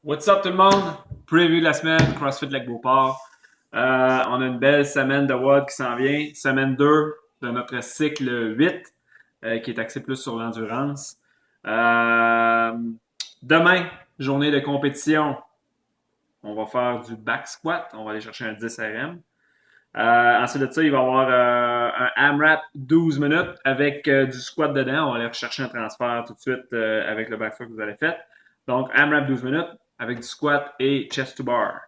What's up tout le monde? Preview de la semaine, CrossFit Lac-Beauport. On a une belle semaine de WOD qui s'en vient. Semaine 2 de notre cycle 8 qui est axé plus sur l'endurance. Demain, journée de compétition. On va faire du back squat. On va aller chercher un 10 RM. Ensuite de ça, il va y avoir un AMRAP 12 minutes avec du squat dedans. On va aller rechercher un transfert tout de suite avec le back squat que vous avez fait. Donc, AMRAP 12 minutes avec du squat et chest to bar.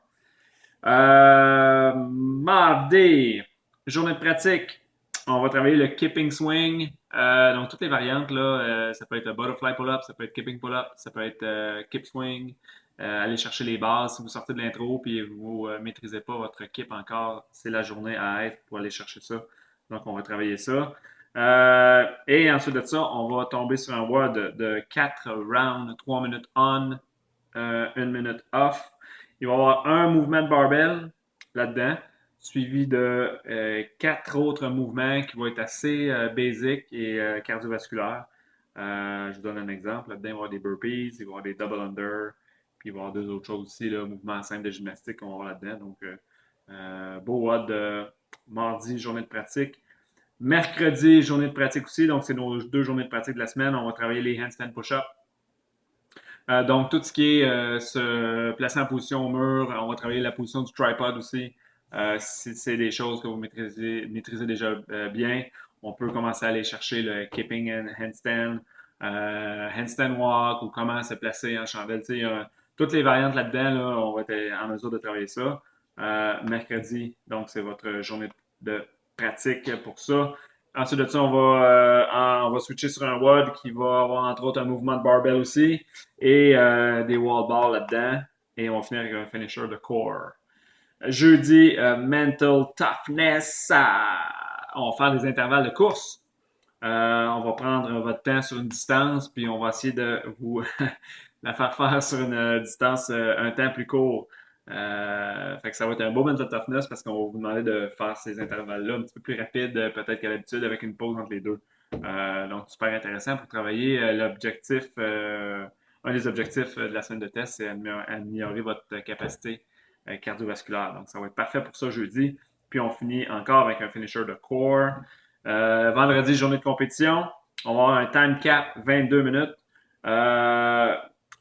Mardi, journée de pratique. On va travailler le kipping swing. Donc, toutes les variantes, là, ça peut être butterfly pull-up, ça peut être kipping pull-up, ça peut être kip swing. Aller chercher les bases. Si vous sortez de l'intro et vous ne maîtrisez pas votre kip encore, c'est la journée à être pour aller chercher ça. Donc, on va travailler ça. Et ensuite de ça, on va tomber sur un WOD de 4 rounds, 3 minutes on, 1 minute off. Il va y avoir un mouvement de barbell là-dedans, suivi de 4 autres mouvements qui vont être assez basiques et cardiovasculaires. Je vous donne un exemple. Là-dedans, il va y avoir des burpees, il va y avoir des double under, puis il va y avoir deux autres choses aussi, là, mouvements simples de gymnastique qu'on va avoir là-dedans. Donc, beau WOD mardi, journée de pratique. Mercredi, journée de pratique aussi. Donc, c'est nos 2 journées de pratique de la semaine. On va travailler les handstand push-up. Donc, tout ce qui est se placer en position au mur, on va travailler la position du tripod aussi. Si c'est des choses que vous maîtrisez déjà bien, on peut commencer à aller chercher le keeping and handstand, handstand walk ou comment se placer en chandelle. Toutes les variantes là-dedans, là, on va être en mesure de travailler ça. Mercredi, donc c'est votre journée de pratique pour ça. Ensuite de ça, on va switcher sur un WOD qui va avoir entre autres un mouvement de barbell aussi et des wall balls là-dedans. Et on va finir avec un finisher de core. Jeudi, mental toughness. On va faire des intervalles de course. On va prendre votre temps sur une distance, puis on va essayer de vous la faire sur une distance, un temps plus court. Fait que ça va être un beau mental toughness parce qu'on va vous demander de faire ces intervalles-là un petit peu plus rapides, peut-être qu'à l'habitude, avec une pause entre les deux. Donc, super intéressant pour travailler. Un des objectifs de la semaine de test, c'est améliorer votre capacité cardiovasculaire. Donc, ça va être parfait pour ça jeudi. Puis, on finit encore avec un finisher de core. Vendredi, journée de compétition. On va avoir un time cap 22 minutes.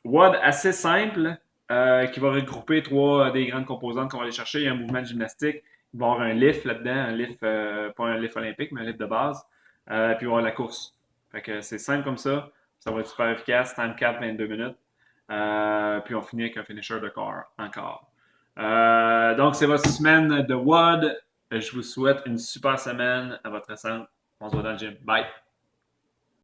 WOD assez simple qui va regrouper trois des grandes composantes qu'on va aller chercher. Il y a un mouvement de gymnastique. Il va y avoir un lift là-dedans, un lift, pas un lift olympique, mais un lift de base. Puis il va y avoir la course. Fait que c'est simple comme ça. Ça va être super efficace. Time cap 22 minutes. Puis on finit avec un finisher de corps encore. Donc, c'est votre semaine de WOD. Je vous souhaite une super semaine à votre centre. On se voit dans le gym. Bye!